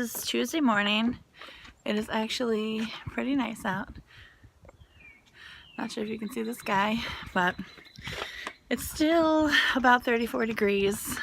is Tuesday morning. It is actually pretty nice out. Not sure if you can see the sky, but it's still about 34 degrees,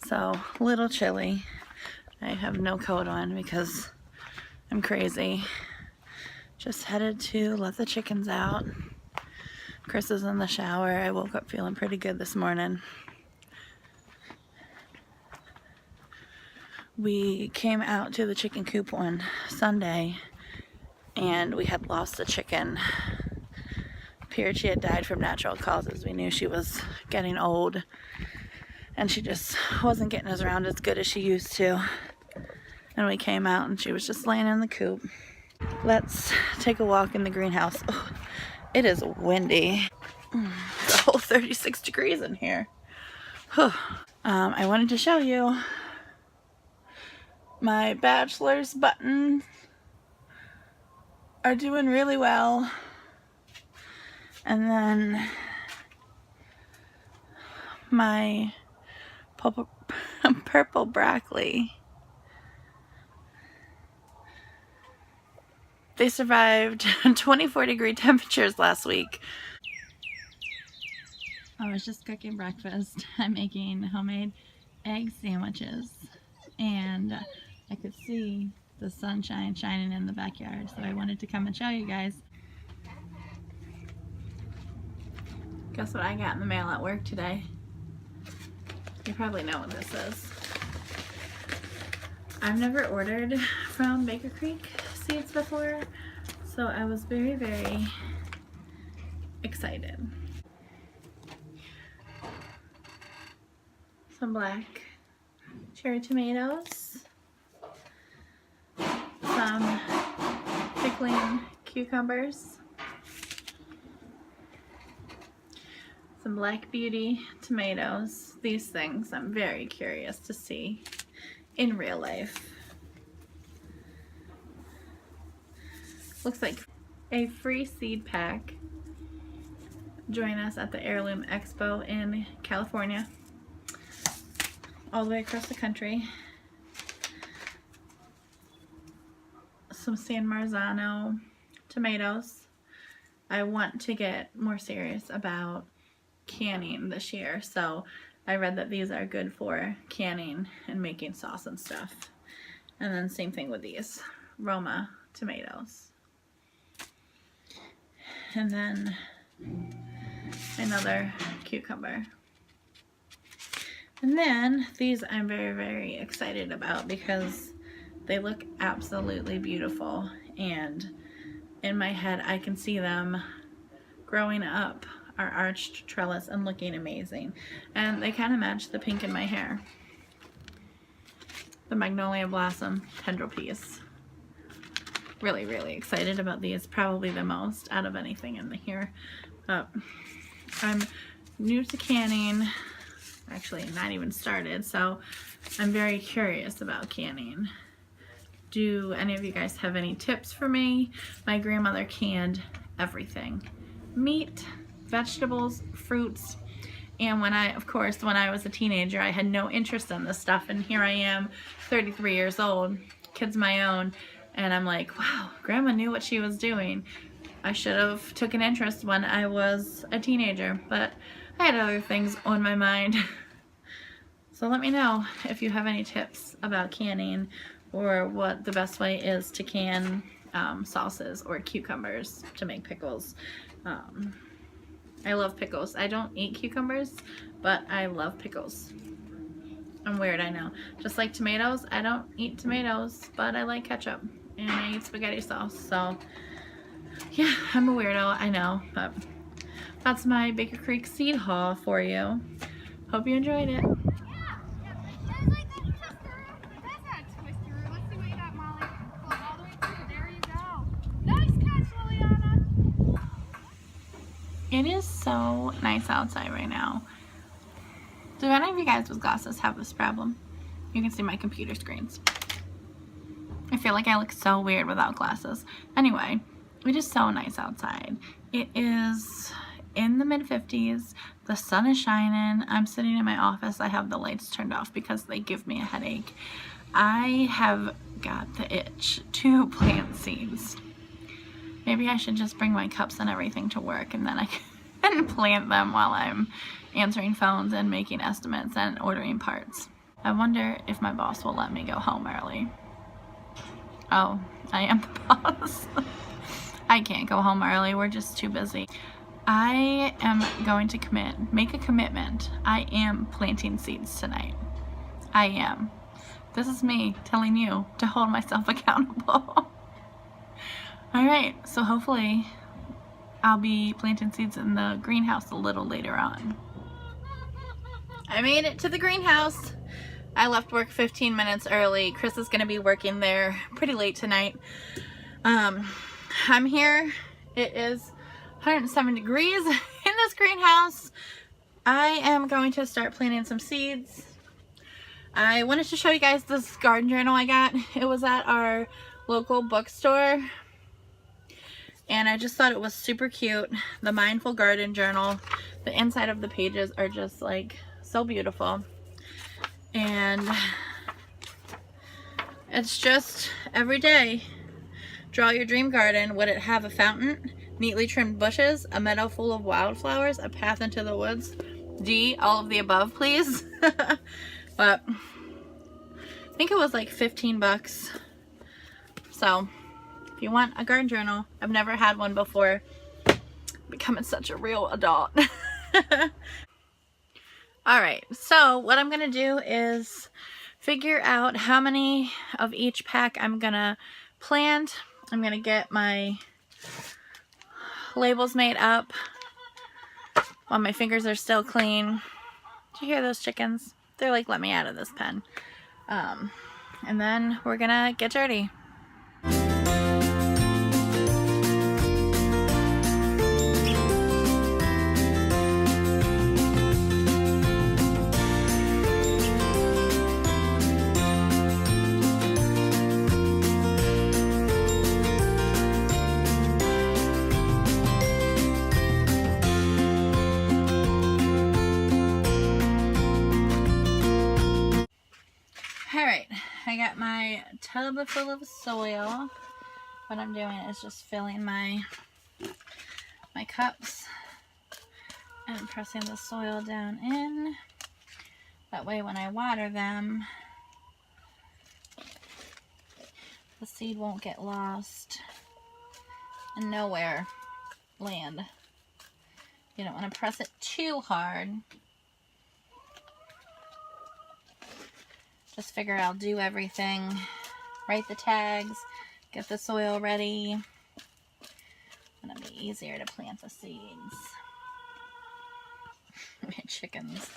so a little chilly. I have no coat on because I'm crazy. Just headed to let the chickens out. Chris is in the shower. I woke up feeling pretty good this morning. We came out to the chicken coop on Sunday and we had lost a chicken. Appeared she had died from natural causes. We knew she was getting old and she just wasn't getting us around as good as she used to. And we came out and she was just laying in the coop. Let's take a walk in the greenhouse. Oh, it is windy. It's a whole 36 degrees in here. I wanted to show you my bachelor's buttons are doing really well. And then my purple broccoli, they survived 24-degree temperatures last week. I was just cooking breakfast. I'm making homemade egg sandwiches and I could see the sunshine shining in the backyard, so I wanted to come and show you guys. Guess what I got in the mail at work today? You probably know what this is. I've never ordered from bakercreekseeds before, so I was very, very excited. Some black cherry tomatoes, some pickling cucumbers, some Black Beauty tomatoes. These things I'm very curious to see in real life. Looks like a free seed pack. Join us at the Heirloom Expo in California, all the way across the country. Some San Marzano tomatoes. I want to get more serious about canning this year, so I read that these are good for canning and making sauce and stuff. And then same thing with these Roma tomatoes. And then another cucumber. And then these I'm very, very excited about because they look absolutely beautiful, and in my head I can see them growing up our arched trellis and looking amazing. And they kind of match the pink in my hair. The Magnolia Blossom tendril piece. Really, really excited about these. Probably the most out of anything in here. I'm new to canning. Actually, not even started, so I'm very curious about canning. Do any of you guys have any tips for me? My grandmother canned everything. Meat, vegetables, fruits, and when I was a teenager, I had no interest in this stuff, and here I am, 33 years old, kids my own, and I'm like, wow, Grandma knew what she was doing. I should have took an interest when I was a teenager, but I had other things on my mind. So let me know if you have any tips about canning, or what the best way is to can sauces or cucumbers to make pickles. I love pickles. I don't eat cucumbers, but I love pickles. I'm weird, I know. Just like tomatoes, I don't eat tomatoes, but I like ketchup, and I eat spaghetti sauce. So yeah, I'm a weirdo, I know, but that's my Baker Creek seed haul for you. Hope you enjoyed it. It is so nice outside right now. Do any of you guys with glasses have this problem? You can see my computer screens. I feel like I look so weird without glasses. Anyway, it is so nice outside. It is in the mid-50s. The sun is shining. I'm sitting in my office. I have the lights turned off because they give me a headache. I have got the itch to plant seeds. Maybe I should just bring my cups and everything to work, and then I can plant them while I'm answering phones and making estimates and ordering parts. I wonder if my boss will let me go home early. Oh, I am the boss. I can't go home early, we're just too busy. I am going to make a commitment. I am planting seeds tonight. I am. This is me telling you to hold myself accountable. Alright, so hopefully I'll be planting seeds in the greenhouse a little later on. I made it to the greenhouse. I left work 15 minutes early. Chris is going to be working there pretty late tonight. I'm here. It is 107 degrees in this greenhouse. I am going to start planting some seeds. I wanted to show you guys this garden journal I got. It was at our local bookstore, and I just thought it was super cute. The Mindful Garden Journal. The inside of the pages are just like so beautiful. And it's just every day. Draw your dream garden. Would it have a fountain, neatly trimmed bushes, a meadow full of wildflowers, a path into the woods? D, all of the above, please. But I think it was like 15 bucks. So if you want a garden journal, I've never had one before. Becoming such a real adult. Alright, so what I'm going to do is figure out how many of each pack I'm going to plant. I'm going to get my labels made up while my fingers are still clean. Did you hear those chickens? They're like, let me out of this pen. And then we're going to get dirty. Alright, I got my tub full of soil. What I'm doing is just filling my cups and pressing the soil down in. That way when I water them, the seed won't get lost and nowhere land. You don't want to press it too hard. Just figure I'll do everything. Write the tags, get the soil ready, and it'll be easier to plant the seeds. My chickens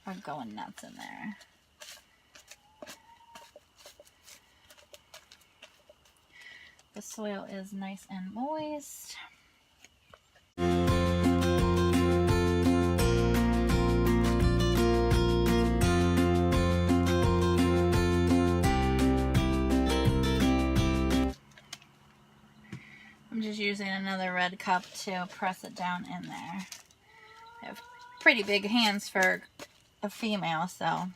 are going nuts in there. The soil is nice and moist. I'm just using another red cup to press it down in there. I have pretty big hands for a female, so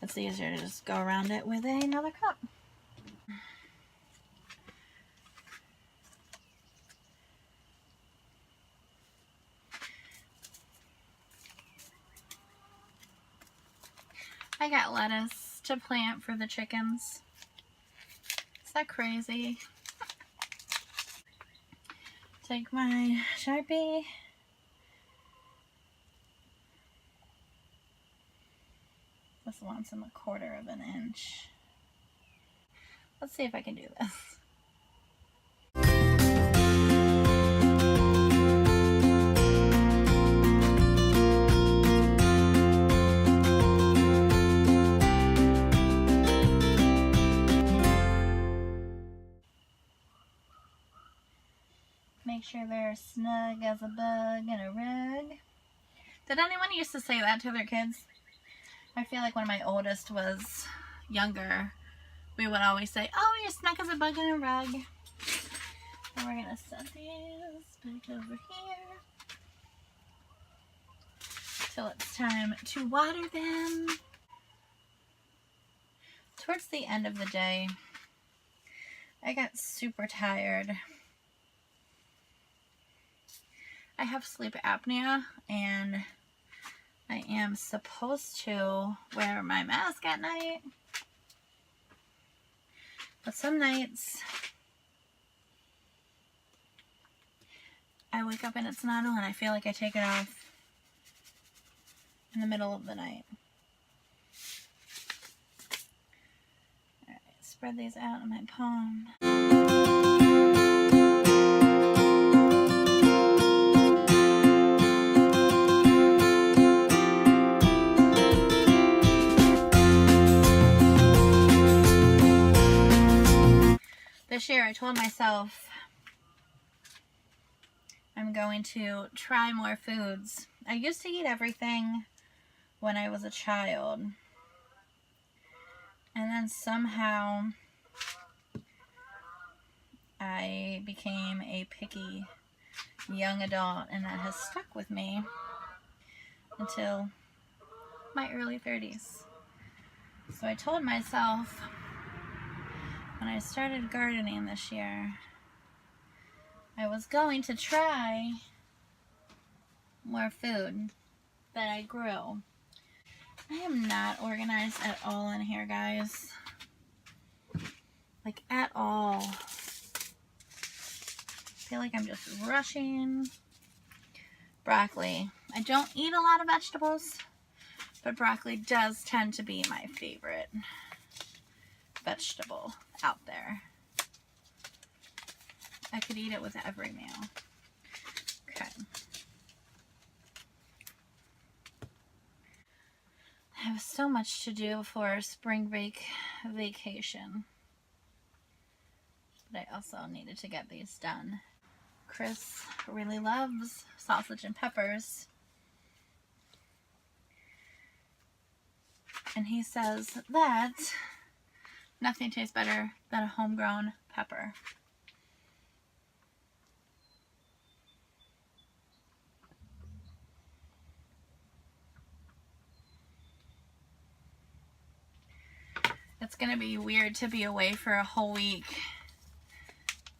it's easier to just go around it with another cup. I got lettuce to plant for the chickens. Is that crazy? Take my Sharpie. This wants them 1/4 of an inch. Let's see if I can do this. Make sure they're snug as a bug in a rug. Did anyone used to say that to their kids? I feel like when my oldest was younger, we would always say, oh, you're snug as a bug in a rug. And we're going to set these back over here till it's time to water them. Towards the end of the day, I got super tired. I have sleep apnea and I am supposed to wear my mask at night. But some nights I wake up and it's not on. I feel like I take it off in the middle of the night. Alright, spread these out in my palm. This year I told myself I'm going to try more foods. I used to eat everything when I was a child. And then somehow I became a picky young adult, and that has stuck with me until my early 30s. So I told myself when I started gardening this year, I was going to try more food that I grew. I am not organized at all in here, guys. Like, at all. I feel like I'm just rushing. Broccoli. I don't eat a lot of vegetables, but broccoli does tend to be my favorite vegetable out there. I could eat it with every meal. Okay. I have so much to do for spring break vacation. But I also needed to get these done. Chris really loves sausage and peppers. And he says that nothing tastes better than a homegrown pepper. It's going to be weird to be away for a whole week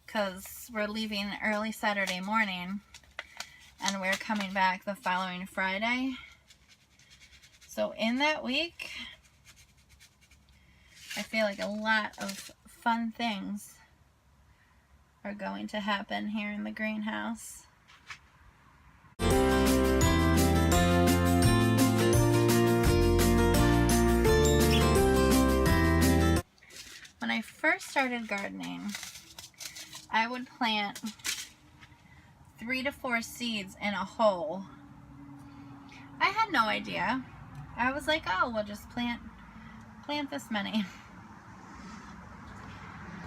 because we're leaving early Saturday morning and we're coming back the following Friday. So in that week, I feel like a lot of fun things are going to happen here in the greenhouse. When I first started gardening, I would plant 3 to 4 seeds in a hole. I had no idea. I was like, oh, we'll just plant this many.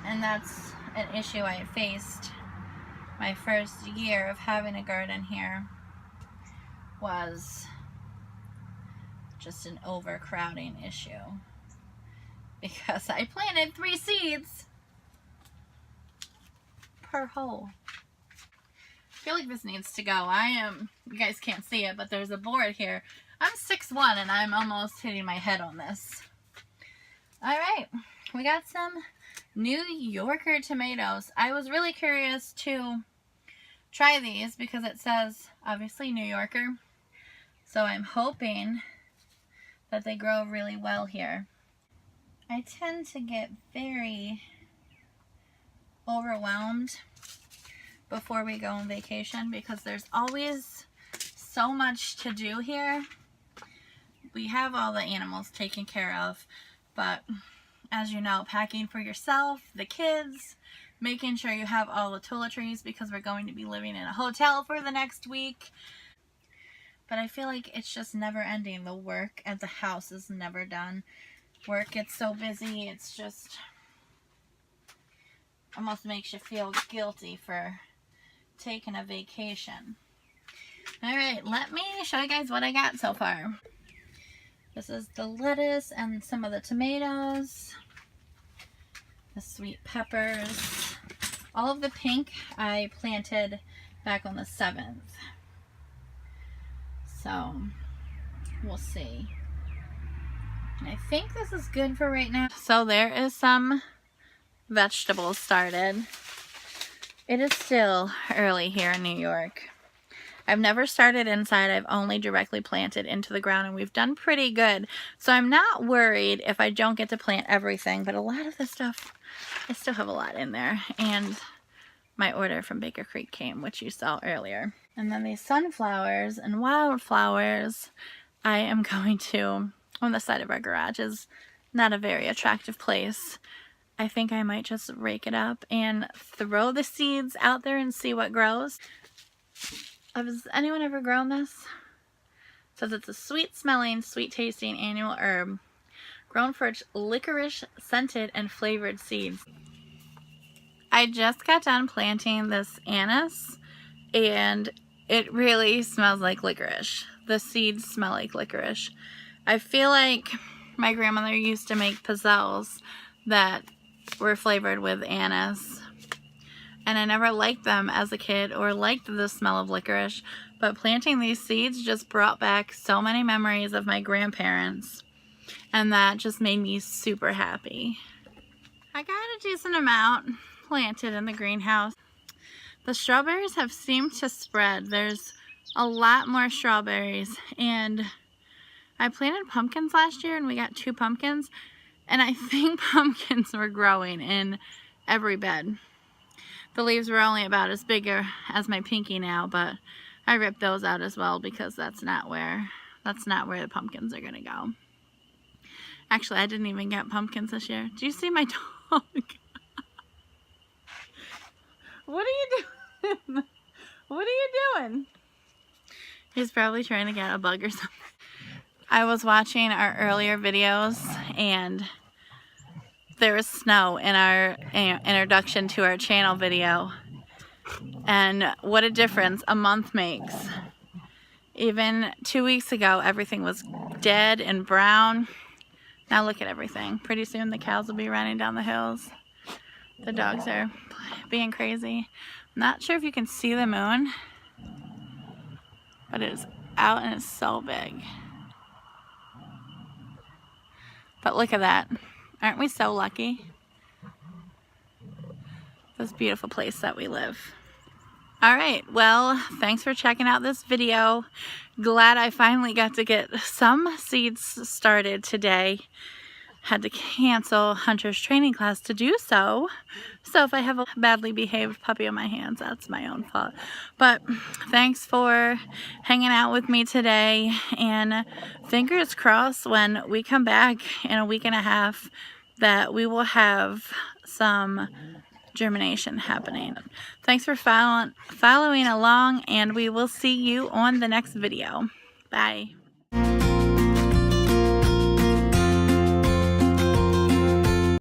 And that's an issue I faced my first year of having a garden here, was just an overcrowding issue. Because I planted 3 seeds per hole. I feel like this needs to go. You guys can't see it, but there's a board here. I'm 6'1" and I'm almost hitting my head on this. Alright, we got some New Yorker tomatoes. I was really curious to try these because it says, obviously, New Yorker. So I'm hoping that they grow really well here. I tend to get very overwhelmed before we go on vacation because there's always so much to do here. We have all the animals taken care of, but as you know, packing for yourself, the kids, making sure you have all the toiletries because we're going to be living in a hotel for the next week. But I feel like it's just never ending. The work at the house is never done. Work gets so busy, it's just almost makes you feel guilty for taking a vacation. Alright, let me show you guys what I got so far. This is the lettuce and some of the tomatoes, the sweet peppers. All of the pink I planted back on the 7th. So, we'll see. I think this is good for right now. So there is some vegetables started. It is still early here in New York. I've never started inside. I've only directly planted into the ground, and we've done pretty good. So I'm not worried if I don't get to plant everything, but a lot of this stuff, I still have a lot in there. And my order from Baker Creek came, which you saw earlier. And then these sunflowers and wildflowers, I am going to, on the side of our garage, is not a very attractive place. I think I might just rake it up and throw the seeds out there and see what grows. Has anyone ever grown this? It says it's a sweet smelling, sweet tasting annual herb grown for its licorice scented and flavored seeds. I just got done planting this anise and it really smells like licorice. The seeds smell like licorice. I feel like my grandmother used to make pizzelles that were flavored with anise, and I never liked them as a kid or liked the smell of licorice, but planting these seeds just brought back so many memories of my grandparents, and that just made me super happy. I got a decent amount planted in the greenhouse. The strawberries have seemed to spread. There's a lot more strawberries, and I planted pumpkins last year and we got 2 pumpkins, and I think pumpkins were growing in every bed. The leaves were only about as big as my pinky now, but I ripped those out as well because that's not where the pumpkins are gonna go. Actually, I didn't even get pumpkins this year. Do you see my dog? What are you doing? What are you doing? He's probably trying to get a bug or something. I was watching our earlier videos and there was snow in our introduction to our channel video, and what a difference a month makes. Even 2 weeks ago everything was dead and brown. Now look at everything. Pretty soon the cows will be running down the hills. The dogs are being crazy. I'm not sure if you can see the moon, but it is out and it's so big. But look at that. Aren't we so lucky? This beautiful place that we live. Alright, well, thanks for checking out this video. Glad I finally got to get some seeds started today. Had to cancel Hunter's training class to do so. So if I have a badly behaved puppy on my hands, that's my own fault. But thanks for hanging out with me today. And fingers crossed when we come back in a week and a half that we will have some germination happening. Thanks for following along, and we will see you on the next video. Bye.